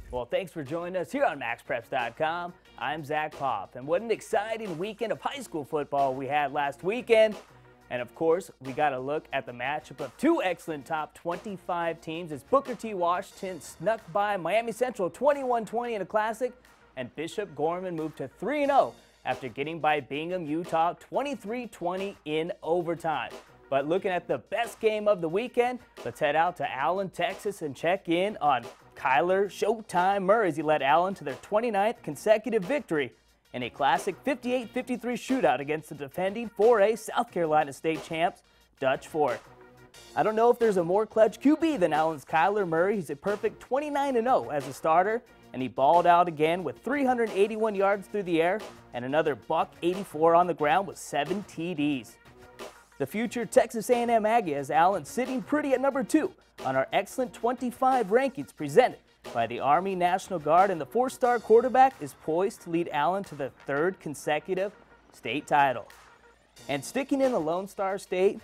Well, thanks for joining us here on MaxPreps.com. I'm Zack Poff, and what an exciting weekend of high school football we had last weekend. And of course, we got a look at the matchup of two excellent top 25 teams as Booker T. Washington snuck by Miami Central 21-20 in a classic, and Bishop Gorman moved to 3-0 after getting by Bingham, Utah 23-20 in overtime. But looking at the best game of the weekend, let's head out to Allen, Texas and check in on Cuyler Showtime Murray as he led Allen to their 29th consecutive victory in a classic 58-53 shootout against the defending 4A South Carolina State champs, Dutch Fort. I don't know if there's a more clutch QB than Allen's Cuyler Murray. He's a perfect 29-0 as a starter, and he balled out again with 381 yards through the air and another $184 on the ground with 7 TDs. The future Texas A&M Aggie has Allen sitting pretty at number 2 on our excellent 25 rankings presented by the Army National Guard, and the 4-star quarterback is poised to lead Allen to the 3rd consecutive state title. And sticking in the Lone Star State,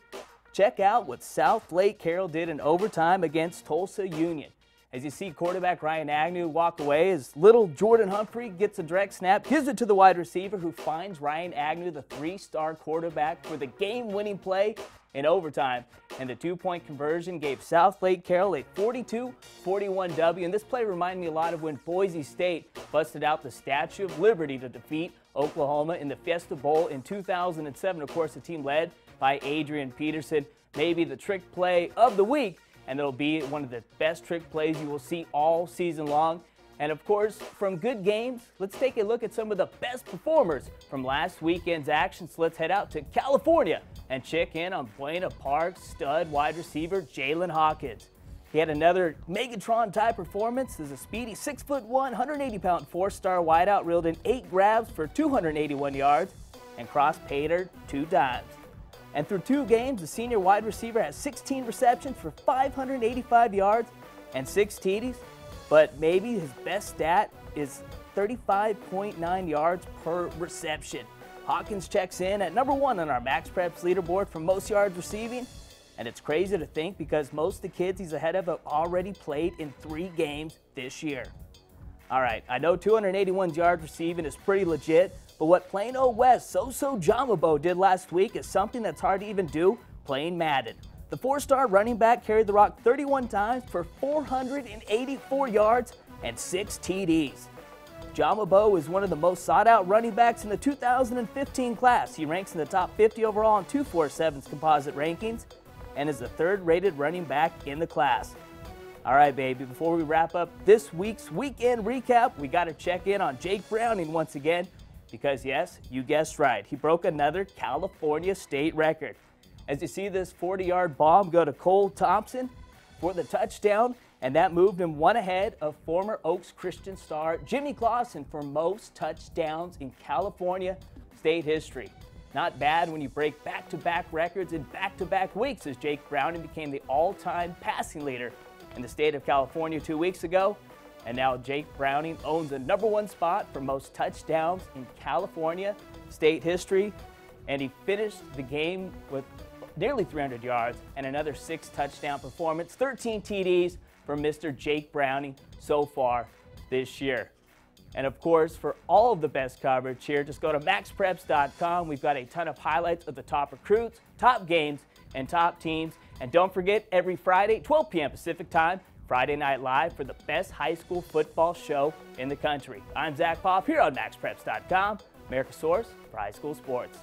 check out what Southlake Carroll did in overtime against Tulsa Union. As you see quarterback Ryan Agnew walk away as little Jordan Humphrey gets a direct snap, gives it to the wide receiver who finds Ryan Agnew, the 3-star quarterback, for the game-winning play in overtime. And the 2-point conversion gave Southlake Carroll a 42-41 W. And this play reminded me a lot of when Boise State busted out the Statue of Liberty to defeat Oklahoma in the Fiesta Bowl in 2007. Of course, the team led by Adrian Peterson, maybe the trick play of the week. And it'll be one of the best trick plays you will see all season long. And of course, from good games, let's take a look at some of the best performers from last weekend's action. So let's head out to California and check in on Buena Park's stud wide receiver, Jaelen Hockett. He had another Megatron-type performance as a speedy 6'1", 180-pound 4-star wideout reeled in 8 grabs for 281 yards and crossed Pater 2 times. And through 2 games, the senior wide receiver has 16 receptions for 585 yards and 6 TDs. But maybe his best stat is 35.9 yards per reception. Hawkins checks in at number 1 on our MaxPreps leaderboard for most yards receiving. And it's crazy to think because most of the kids he's ahead of have already played in 3 games this year. All right, I know 281 yards receiving is pretty legit, but what Plano West Soso Jamabo did last week is something that's hard to even do playing Madden. The 4-star running back carried the rock 31 times for 484 yards and 6 TDs. Jama Bo is one of the most sought-out running backs in the 2015 class. He ranks in the top 50 overall on 247's composite rankings and is the 3rd-rated running back in the class. All right, baby, before we wrap up this week's weekend recap, we got to check in on Jake Browning once again because, yes, you guessed right, he broke another California state record. As you see this 40-yard bomb go to Cole Thompson for the touchdown, and that moved him 1 ahead of former Oaks Christian star Jimmy Clausen for most touchdowns in California state history. Not bad when you break back-to-back records in back-to-back weeks, as Jake Browning became the all-time passing leader in the state of California 2 weeks ago. And now Jake Browning owns the number 1 spot for most touchdowns in California state history. And he finished the game with nearly 300 yards and another 6 touchdown performance, 13 TDs for Mr. Jake Browning so far this year. And of course, for all of the best coverage here, just go to MaxPreps.com. We've got a ton of highlights of the top recruits, top games, and top teams. And don't forget, every Friday, 12 p.m. Pacific time, Friday Night Live for the best high school football show in the country. I'm Zack Poff here on MaxPreps.com, America's source for high school sports.